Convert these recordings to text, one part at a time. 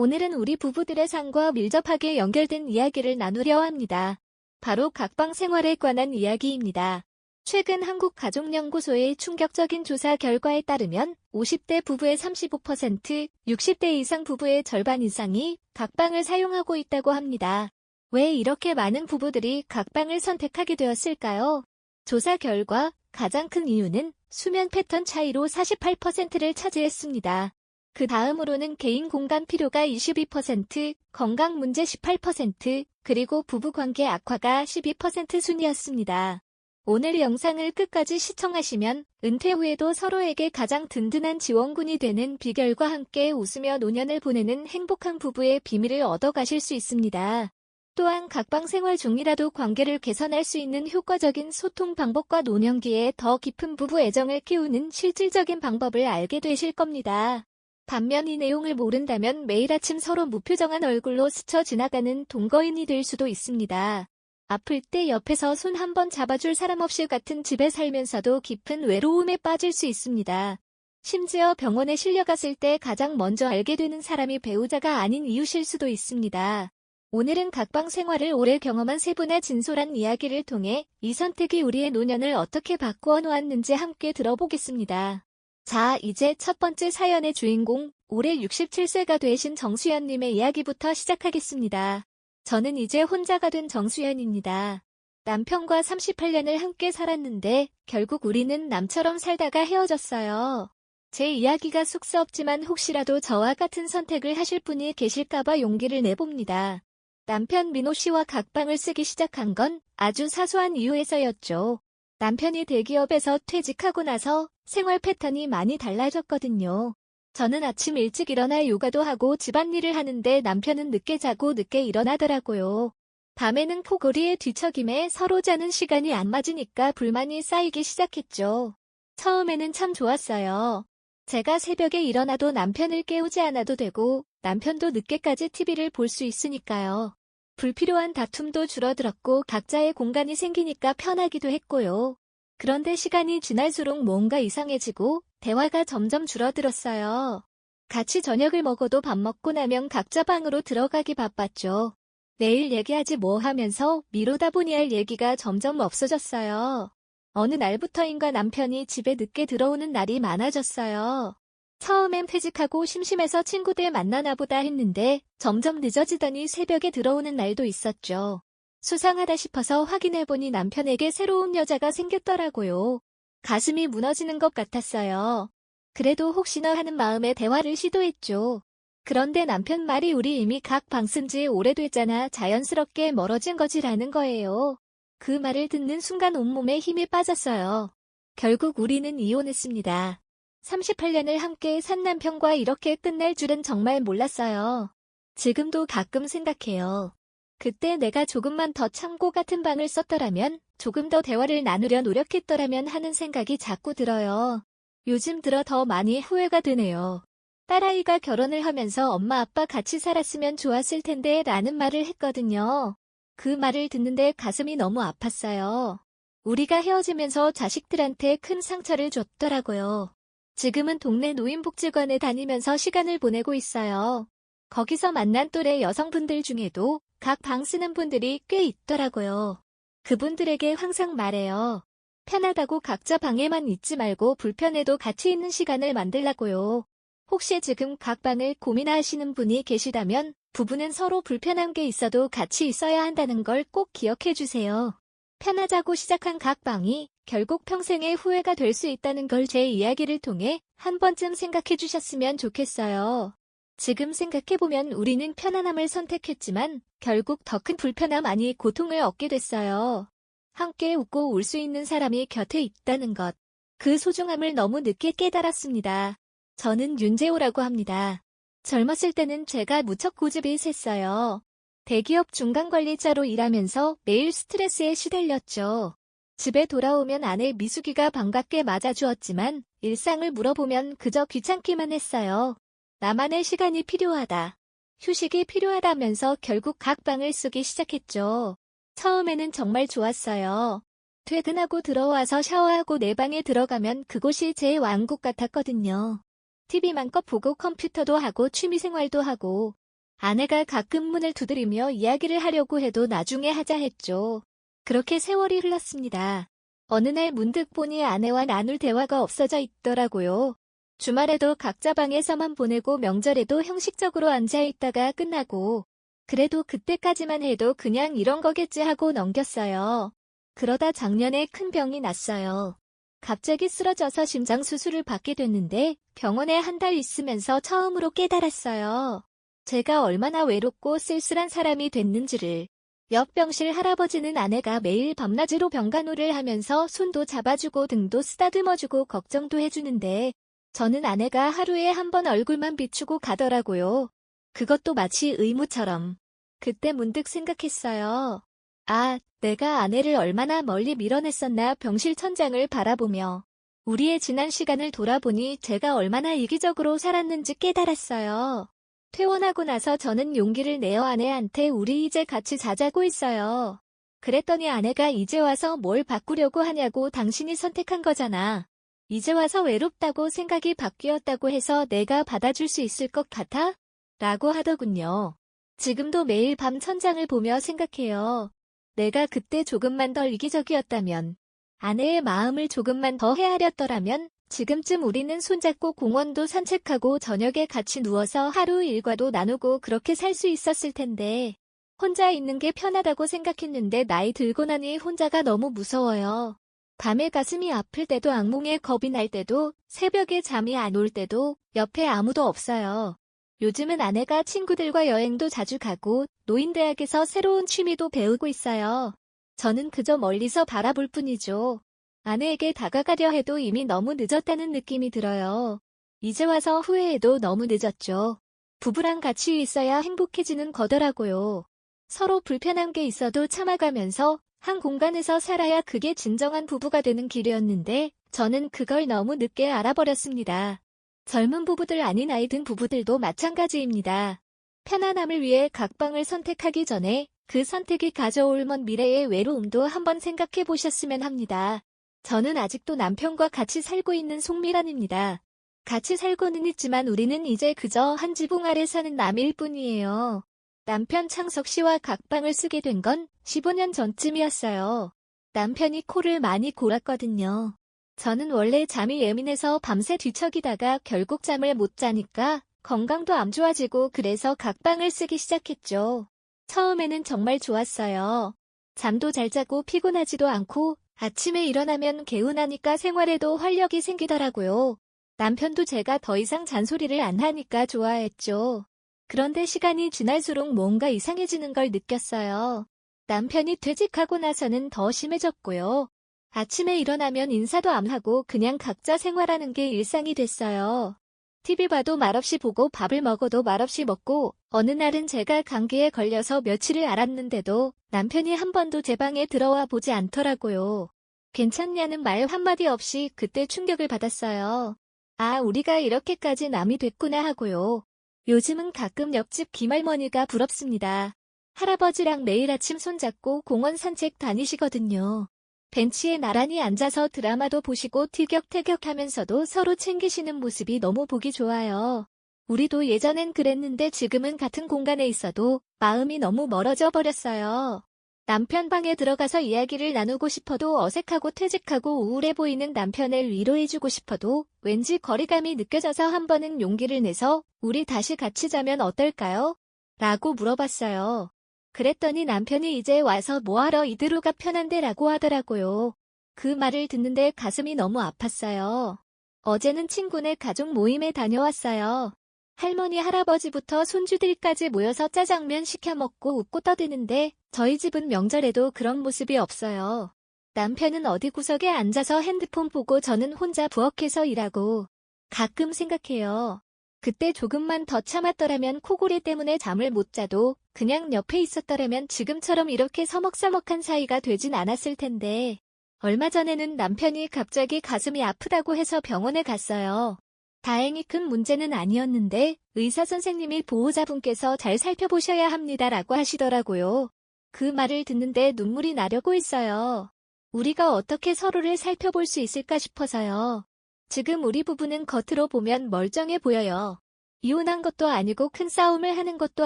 오늘은 우리 부부들의 삶과 밀접하게 연결된 이야기를 나누려 합니다. 바로 각방 생활에 관한 이야기입니다. 최근 한국가족연구소의 충격적인 조사 결과에 따르면 50대 부부의 35%, 60대 이상 부부의 절반 이상이 각방을 사용하고 있다고 합니다. 왜 이렇게 많은 부부들이 각방을 선택하게 되었을까요? 조사 결과 가장 큰 이유는 수면 패턴 차이로 48%를 차지했습니다. 그 다음으로는 개인 공간 필요가 22%, 건강 문제 18%, 그리고 부부관계 악화가 12% 순이었습니다. 오늘 영상을 끝까지 시청하시면 은퇴 후에도 서로에게 가장 든든한 지원군이 되는 비결과 함께 웃으며 노년을 보내는 행복한 부부의 비밀을 얻어가실 수 있습니다. 또한 각방 생활 중이라도 관계를 개선할 수 있는 효과적인 소통 방법과 노년기에 더 깊은 부부 애정을 키우는 실질적인 방법을 알게 되실 겁니다. 반면 이 내용을 모른다면 매일 아침 서로 무표정한 얼굴로 스쳐 지나가는 동거인이 될 수도 있습니다. 아플 때 옆에서 손 한 번 잡아줄 사람 없이 같은 집에 살면서도 깊은 외로움에 빠질 수 있습니다. 심지어 병원에 실려갔을 때 가장 먼저 알게 되는 사람이 배우자가 아닌 이웃일 수도 있습니다. 오늘은 각방 생활을 오래 경험한 세 분의 진솔한 이야기를 통해 이 선택이 우리의 노년을 어떻게 바꾸어 놓았는지 함께 들어보겠습니다. 자, 이제 첫 번째 사연의 주인공, 올해 67세가 되신 정수연님의 이야기부터 시작하겠습니다. 저는 이제 혼자가 된 정수연입니다. 남편과 38년을 함께 살았는데 결국 우리는 남처럼 살다가 헤어졌어요. 제 이야기가 쑥스럽지만 혹시라도 저와 같은 선택을 하실 분이 계실까봐 용기를 내봅니다. 남편 민호 씨와 각방을 쓰기 시작한 건 아주 사소한 이유에서였죠. 남편이 대기업에서 퇴직하고 나서 생활 패턴이 많이 달라졌거든요. 저는 아침 일찍 일어나 요가도 하고 집안일을 하는데 남편은 늦게 자고 늦게 일어나더라고요. 밤에는 코골이에 뒤척임에 서로 자는 시간이 안 맞으니까 불만이 쌓이기 시작했죠. 처음에는 참 좋았어요. 제가 새벽에 일어나도 남편을 깨우지 않아도 되고 남편도 늦게까지 TV를 볼 수 있으니까요. 불필요한 다툼도 줄어들었고 각자의 공간이 생기니까 편하기도 했고요. 그런데 시간이 지날수록 뭔가 이상해지고 대화가 점점 줄어들었어요. 같이 저녁을 먹어도 밥 먹고 나면 각자 방으로 들어가기 바빴죠. 내일 얘기하지 뭐 하면서 미루다 보니 할 얘기가 점점 없어졌어요. 어느 날부터인가 남편이 집에 늦게 들어오는 날이 많아졌어요. 처음엔 퇴직하고 심심해서 친구들 만나나 보다 했는데 점점 늦어지더니 새벽에 들어오는 날도 있었죠. 수상하다 싶어서 확인해보니 남편에게 새로운 여자가 생겼더라고요. 가슴이 무너지는 것 같았어요. 그래도 혹시나 하는 마음에 대화를 시도했죠. 그런데 남편 말이 우리 이미 각 방 쓴 지 오래됐잖아, 자연스럽게 멀어진 거지라는 거예요. 그 말을 듣는 순간 온몸에 힘이 빠졌어요. 결국 우리는 이혼했습니다. 38년을 함께 산 남편과 이렇게 끝날 줄은 정말 몰랐어요. 지금도 가끔 생각해요. 그때 내가 조금만 더 참고 같은 방을 썼더라면, 조금 더 대화를 나누려 노력했더라면 하는 생각이 자꾸 들어요. 요즘 들어 더 많이 후회가 되네요. 딸아이가 결혼을 하면서 엄마 아빠 같이 살았으면 좋았을 텐데 라는 말을 했거든요. 그 말을 듣는데 가슴이 너무 아팠어요. 우리가 헤어지면서 자식들한테 큰 상처를 줬더라고요. 지금은 동네 노인복지관에 다니면서 시간을 보내고 있어요. 거기서 만난 또래 여성분들 중에도 각 방 쓰는 분들이 꽤 있더라고요. 그분들에게 항상 말해요. 편하다고 각자 방에만 있지 말고 불편해도 같이 있는 시간을 만들라고요. 혹시 지금 각 방을 고민하시는 분이 계시다면 부부는 서로 불편한 게 있어도 같이 있어야 한다는 걸 꼭 기억해 주세요. 편하자고 시작한 각 방이 결국 평생의 후회가 될 수 있다는 걸 제 이야기를 통해 한 번쯤 생각해 주셨으면 좋겠어요. 지금 생각해보면 우리는 편안함을 선택했지만 결국 더 큰 불편함 아니 고통을 얻게 됐어요. 함께 웃고 울 수 있는 사람이 곁에 있다는 것. 그 소중함을 너무 늦게 깨달았습니다. 저는 윤재호라고 합니다. 젊었을 때는 제가 무척 고집이 셌어요. 대기업 중간관리자로 일하면서 매일 스트레스에 시달렸죠. 집에 돌아오면 아내 미숙이가 반갑게 맞아주었지만 일상을 물어보면 그저 귀찮기만 했어요. 나만의 시간이 필요하다. 휴식이 필요하다면서 결국 각 방을 쓰기 시작했죠. 처음에는 정말 좋았어요. 퇴근하고 들어와서 샤워하고 내 방에 들어가면 그곳이 제 왕국 같았거든요. TV만 껏 보고 컴퓨터도 하고 취미생활도 하고 아내가 가끔 문을 두드리며 이야기를 하려고 해도 나중에 하자 했죠. 그렇게 세월이 흘렀습니다. 어느 날 문득 보니 아내와 나눌 대화가 없어져 있더라고요. 주말에도 각자 방에서만 보내고 명절에도 형식적으로 앉아 있다가 끝나고 그래도 그때까지만 해도 그냥 이런 거겠지 하고 넘겼어요. 그러다 작년에 큰 병이 났어요. 갑자기 쓰러져서 심장 수술을 받게 됐는데 병원에 한 달 있으면서 처음으로 깨달았어요. 제가 얼마나 외롭고 쓸쓸한 사람이 됐는지를. 옆 병실 할아버지는 아내가 매일 밤낮으로 병간호를 하면서 손도 잡아주고 등도 쓰다듬어주고 걱정도 해주는데 저는 아내가 하루에 한 번 얼굴만 비추고 가더라고요. 그것도 마치 의무처럼. 그때 문득 생각했어요. 아, 내가 아내를 얼마나 멀리 밀어냈었나 병실 천장을 바라보며 우리의 지난 시간을 돌아보니 제가 얼마나 이기적으로 살았는지 깨달았어요. 퇴원하고 나서 저는 용기를 내어 아내한테 우리 이제 같이 자자고 있어요. 그랬더니 아내가 이제 와서 뭘 바꾸려고 하냐고 당신이 선택한 거잖아. 이제 와서 외롭다고 생각이 바뀌었다고 해서 내가 받아줄 수 있을 것 같아? 라고 하더군요. 지금도 매일 밤 천장을 보며 생각해요. 내가 그때 조금만 덜 이기적이었다면, 아내의 마음을 조금만 더 헤아렸더라면 지금쯤 우리는 손잡고 공원도 산책하고 저녁에 같이 누워서 하루 일과도 나누고 그렇게 살 수 있었을 텐데 혼자 있는 게 편하다고 생각했는데 나이 들고 나니 혼자가 너무 무서워요. 밤에 가슴이 아플 때도 악몽에 겁이 날 때도 새벽에 잠이 안 올 때도 옆에 아무도 없어요. 요즘은 아내가 친구들과 여행도 자주 가고 노인대학에서 새로운 취미도 배우고 있어요. 저는 그저 멀리서 바라볼 뿐이죠. 아내에게 다가가려 해도 이미 너무 늦었다는 느낌이 들어요. 이제 와서 후회해도 너무 늦었죠. 부부랑 같이 있어야 행복해지는 거더라고요. 서로 불편한 게 있어도 참아가면서 한 공간에서 살아야 그게 진정한 부부가 되는 길이었는데 저는 그걸 너무 늦게 알아버렸습니다. 젊은 부부들 아닌 나이 든 부부들도 마찬가지입니다. 편안함을 위해 각방을 선택하기 전에 그 선택이 가져올 먼 미래의 외로움도 한번 생각해 보셨으면 합니다. 저는 아직도 남편과 같이 살고 있는 송미란입니다. 같이 살고는 있지만 우리는 이제 그저 한 지붕 아래 사는 남일 뿐이에요. 남편 창석 씨와 각방을 쓰게 된 건 15년 전쯤이었어요. 남편이 코를 많이 골았거든요. 저는 원래 잠이 예민해서 밤새 뒤척이다가 결국 잠을 못 자니까 건강도 안 좋아지고 그래서 각방을 쓰기 시작했죠. 처음에는 정말 좋았어요. 잠도 잘 자고 피곤하지도 않고 아침에 일어나면 개운하니까 생활에도 활력이 생기더라고요. 남편도 제가 더 이상 잔소리를 안 하니까 좋아했죠. 그런데 시간이 지날수록 뭔가 이상해지는 걸 느꼈어요. 남편이 퇴직하고 나서는 더 심해졌고요. 아침에 일어나면 인사도 안 하고 그냥 각자 생활하는 게 일상이 됐어요. TV 봐도 말없이 보고 밥을 먹어도 말없이 먹고 어느 날은 제가 감기에 걸려서 며칠을 앓았는데도 남편이 한 번도 제 방에 들어와 보지 않더라고요. 괜찮냐는 말 한마디 없이 그때 충격을 받았어요. 아, 우리가 이렇게까지 남이 됐구나 하고요. 요즘은 가끔 옆집 김할머니가 부럽습니다. 할아버지랑 매일 아침 손잡고 공원 산책 다니시거든요. 벤치에 나란히 앉아서 드라마도 보시고 티격태격하면서도 서로 챙기시는 모습이 너무 보기 좋아요. 우리도 예전엔 그랬는데 지금은 같은 공간에 있어도 마음이 너무 멀어져 버렸어요. 남편 방에 들어가서 이야기를 나누고 싶어도 어색하고 퇴직하고 우울해 보이는 남편을 위로해주고 싶어도 왠지 거리감이 느껴져서 한 번은 용기를 내서 우리 다시 같이 자면 어떨까요? 라고 물어봤어요. 그랬더니 남편이 이제 와서 뭐하러 이대로가 편한데 라고 하더라고요. 그 말을 듣는데 가슴이 너무 아팠어요. 어제는 친구네 가족 모임에 다녀왔어요. 할머니 할아버지부터 손주들까지 모여서 짜장면 시켜 먹고 웃고 떠드는데 저희 집은 명절에도 그런 모습이 없어요. 남편은 어디 구석에 앉아서 핸드폰 보고 저는 혼자 부엌에서 일하고 가끔 생각해요. 그때 조금만 더 참았더라면 코골이 때문에 잠을 못 자도 그냥 옆에 있었더라면 지금처럼 이렇게 서먹서먹한 사이가 되진 않았을 텐데 얼마 전에는 남편이 갑자기 가슴이 아프다고 해서 병원에 갔어요. 다행히 큰 문제는 아니었는데 의사 선생님이 보호자분께서 잘 살펴보셔야 합니다라고 하시더라고요. 그 말을 듣는데 눈물이 나려고 했어요. 우리가 어떻게 서로를 살펴볼 수 있을까 싶어서요. 지금 우리 부부는 겉으로 보면 멀쩡해 보여요. 이혼한 것도 아니고 큰 싸움을 하는 것도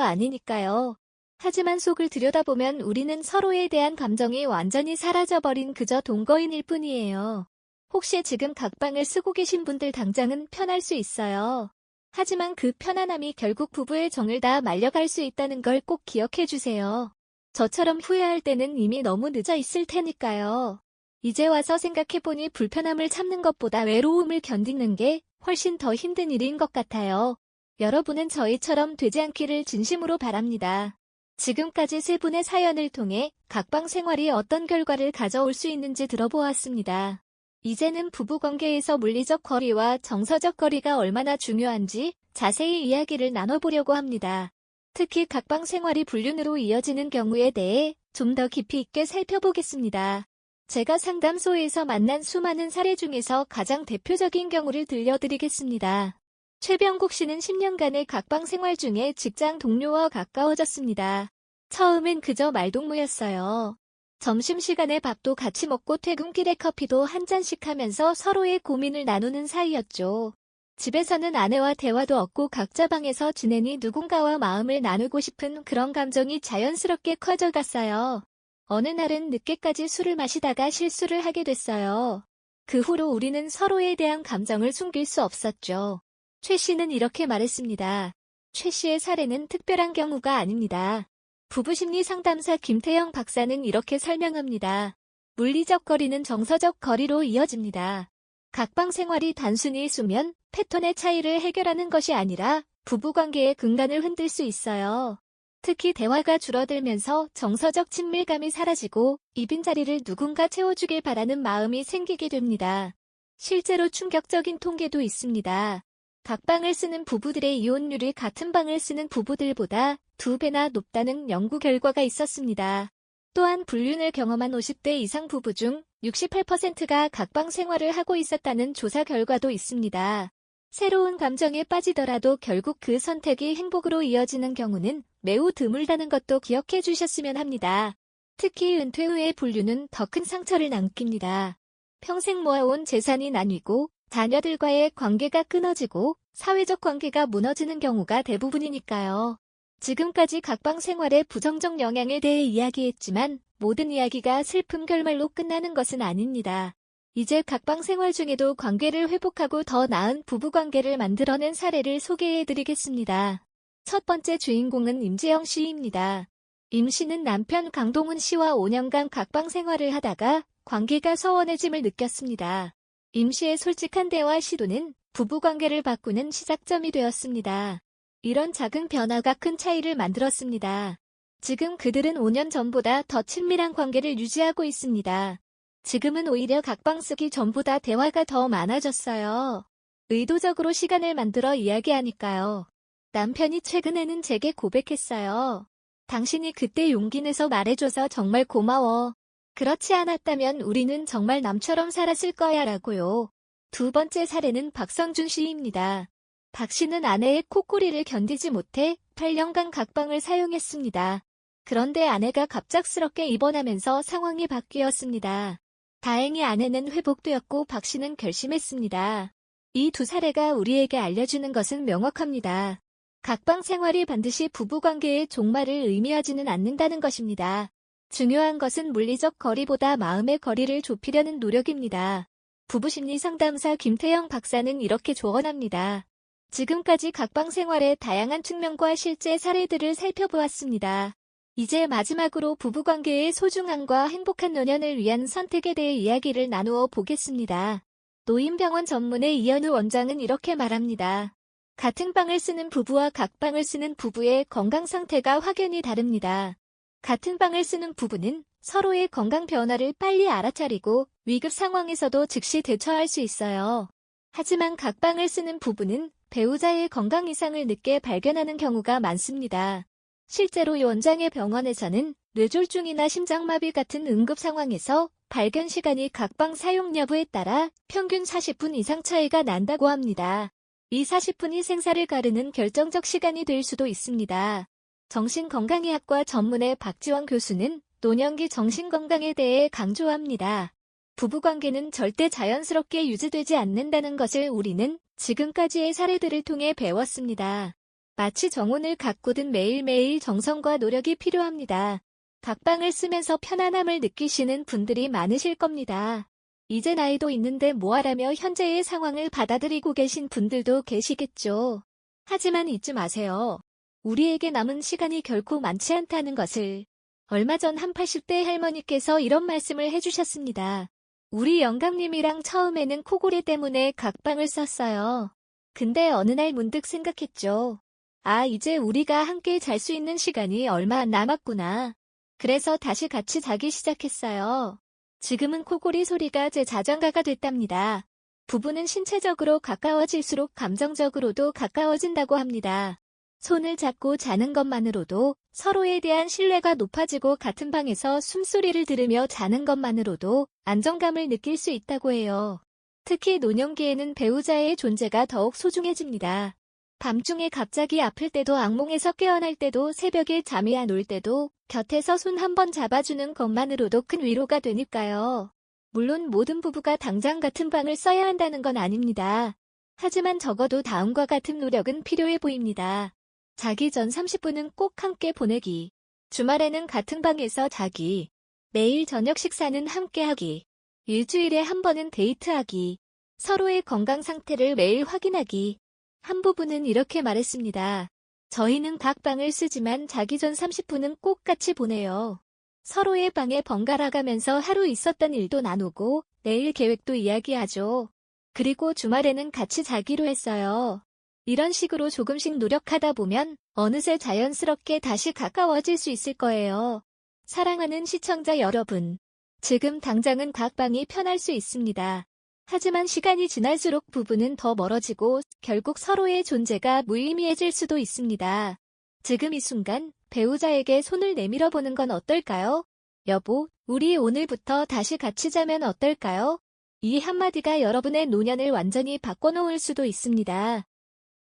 아니니까요. 하지만 속을 들여다보면 우리는 서로에 대한 감정이 완전히 사라져버린 그저 동거인일 뿐이에요. 혹시 지금 각방을 쓰고 계신 분들 당장은 편할 수 있어요. 하지만 그 편안함이 결국 부부의 정을 다 말려갈 수 있다는 걸 꼭 기억해 주세요. 저처럼 후회할 때는 이미 너무 늦어 있을 테니까요. 이제 와서 생각해보니 불편함을 참는 것보다 외로움을 견디는 게 훨씬 더 힘든 일인 것 같아요. 여러분은 저희처럼 되지 않기를 진심으로 바랍니다. 지금까지 세 분의 사연을 통해 각방 생활이 어떤 결과를 가져올 수 있는지 들어보았습니다. 이제는 부부관계에서 물리적 거리와 정서적 거리가 얼마나 중요한지 자세히 이야기를 나눠보려고 합니다. 특히 각방 생활이 불륜으로 이어지는 경우에 대해 좀 더 깊이 있게 살펴보겠습니다. 제가 상담소에서 만난 수많은 사례 중에서 가장 대표적인 경우를 들려드리겠습니다. 최병국 씨는 10년간의 각방 생활 중에 직장 동료와 가까워졌습니다. 처음엔 그저 말동무였어요. 점심시간에 밥도 같이 먹고 퇴근길에 커피도 한 잔씩 하면서 서로의 고민을 나누는 사이였죠. 집에서는 아내와 대화도 없고 각자 방에서 지내니 누군가와 마음을 나누고 싶은 그런 감정이 자연스럽게 커져갔어요. 어느 날은 늦게까지 술을 마시다가 실수를 하게 됐어요. 그 후로 우리는 서로에 대한 감정을 숨길 수 없었죠. 최 씨는 이렇게 말했습니다. 최 씨의 사례는 특별한 경우가 아닙니다. 부부심리 상담사 김태영 박사는 이렇게 설명합니다. 물리적 거리는 정서적 거리로 이어집니다. 각방 생활이 단순히 수면, 패턴의 차이를 해결하는 것이 아니라 부부관계의 근간을 흔들 수 있어요. 특히 대화가 줄어들면서 정서적 친밀감이 사라지고 이 빈자리를 누군가 채워주길 바라는 마음이 생기게 됩니다. 실제로 충격적인 통계도 있습니다. 각방을 쓰는 부부들의 이혼율이 같은 방을 쓰는 부부들보다 2배나 높다는 연구 결과가 있었습니다. 또한 불륜을 경험한 50대 이상 부부 중 68%가 각방 생활을 하고 있었다는 조사 결과도 있습니다. 새로운 감정에 빠지더라도 결국 그 선택이 행복으로 이어지는 경우는 매우 드물다는 것도 기억해 주셨으면 합니다. 특히 은퇴 후의 불륜은 더 큰 상처를 남깁니다. 평생 모아온 재산이 나뉘고 자녀들과의 관계가 끊어지고 사회적 관계가 무너지는 경우가 대부분이니까요. 지금까지 각방 생활의 부정적 영향에 대해 이야기했지만 모든 이야기가 슬픈 결말로 끝나는 것은 아닙니다. 이제 각방 생활 중에도 관계를 회복하고 더 나은 부부관계를 만들어낸 사례를 소개해드리겠습니다. 첫 번째 주인공은 임재영 씨입니다. 임 씨는 남편 강동훈 씨와 5년간 각방 생활을 하다가 관계가 서운해짐을 느꼈습니다. 임 씨의 솔직한 대화 시도는 부부관계를 바꾸는 시작점이 되었습니다. 이런 작은 변화가 큰 차이를 만들었습니다. 지금 그들은 5년 전보다 더 친밀한 관계를 유지하고 있습니다. 지금은 오히려 각방 쓰기 전보다 대화가 더 많아졌어요. 의도적으로 시간을 만들어 이야기하니까요. 남편이 최근에는 제게 고백했어요. 당신이 그때 용기 내서 말해줘서 정말 고마워. 그렇지 않았다면 우리는 정말 남처럼 살았을 거야 라고요. 두 번째 사례는 박성준 씨입니다. 박 씨는 아내의 코골이를 견디지 못해 8년간 각방을 사용했습니다. 그런데 아내가 갑작스럽게 입원하면서 상황이 바뀌었습니다. 다행히 아내는 회복되었고 박 씨는 결심했습니다. 이 두 사례가 우리에게 알려주는 것은 명확합니다. 각방 생활이 반드시 부부관계의 종말을 의미하지는 않는다는 것입니다. 중요한 것은 물리적 거리보다 마음의 거리를 좁히려는 노력입니다. 부부심리 상담사 김태영 박사는 이렇게 조언합니다. 지금까지 각방 생활의 다양한 측면과 실제 사례들을 살펴보았습니다. 이제 마지막으로 부부관계의 소중함과 행복한 노년을 위한 선택에 대해 이야기를 나누어 보겠습니다. 노인병원 전문의 이현우 원장은 이렇게 말합니다. 같은 방을 쓰는 부부와 각방을 쓰는 부부의 건강 상태가 확연히 다릅니다. 같은 방을 쓰는 부부는 서로의 건강 변화를 빨리 알아차리고 위급 상황에서도 즉시 대처할 수 있어요. 하지만 각방을 쓰는 부부는 배우자의 건강 이상을 늦게 발견하는 경우가 많습니다. 실제로 이 원장의 병원에서는 뇌졸중이나 심장마비 같은 응급 상황에서 발견 시간이 각방 사용 여부에 따라 평균 40분 이상 차이가 난다고 합니다. 이 40분이 생사를 가르는 결정적 시간이 될 수도 있습니다. 정신건강의학과 전문의 박지원 교수는 노년기 정신건강에 대해 강조합니다. 부부관계는 절대 자연스럽게 유지되지 않는다는 것을 우리는 지금까지의 사례들을 통해 배웠습니다. 마치 정혼을 가꾸듯 매일매일 정성과 노력이 필요합니다. 각방을 쓰면서 편안함을 느끼시는 분들이 많으실 겁니다. 이제 나이도 있는데 뭐하라며 현재의 상황을 받아들이고 계신 분들도 계시겠죠. 하지만 잊지 마세요. 우리에게 남은 시간이 결코 많지 않다는 것을. 얼마 전 한 80대 할머니께서 이런 말씀을 해주셨습니다. 우리 영감님이랑 처음에는 코골이 때문에 각방을 썼어요. 근데 어느 날 문득 생각했죠. 아, 이제 우리가 함께 잘 수 있는 시간이 얼마 안 남았구나. 그래서 다시 같이 자기 시작했어요. 지금은 코골이 소리가 제 자장가가 됐답니다. 부부는 신체적으로 가까워질수록 감정적으로도 가까워진다고 합니다. 손을 잡고 자는 것만으로도 서로에 대한 신뢰가 높아지고 같은 방에서 숨소리를 들으며 자는 것만으로도 안정감을 느낄 수 있다고 해요. 특히 노년기에는 배우자의 존재가 더욱 소중해집니다. 밤중에 갑자기 아플 때도 악몽에서 깨어날 때도 새벽에 잠이 안 올 때도 곁에서 손 한 번 잡아주는 것만으로도 큰 위로가 되니까요. 물론 모든 부부가 당장 같은 방을 써야 한다는 건 아닙니다. 하지만 적어도 다음과 같은 노력은 필요해 보입니다. 자기 전 30분은 꼭 함께 보내기. 주말에는 같은 방에서 자기. 매일 저녁 식사는 함께 하기. 일주일에 한 번은 데이트하기. 서로의 건강 상태를 매일 확인하기. 한 부부는 이렇게 말했습니다. 저희는 각 방을 쓰지만 자기 전 30분은 꼭 같이 보내요. 서로의 방에 번갈아 가면서 하루 있었던 일도 나누고 내일 계획도 이야기하죠. 그리고 주말에는 같이 자기로 했어요. 이런 식으로 조금씩 노력하다 보면 어느새 자연스럽게 다시 가까워질 수 있을 거예요. 사랑하는 시청자 여러분, 지금 당장은 각 방이 편할 수 있습니다. 하지만 시간이 지날수록 부부는 더 멀어지고 결국 서로의 존재가 무의미해질 수도 있습니다. 지금 이 순간 배우자에게 손을 내밀어 보는 건 어떨까요? 여보, 우리 오늘부터 다시 같이 자면 어떨까요? 이 한마디가 여러분의 노년을 완전히 바꿔놓을 수도 있습니다.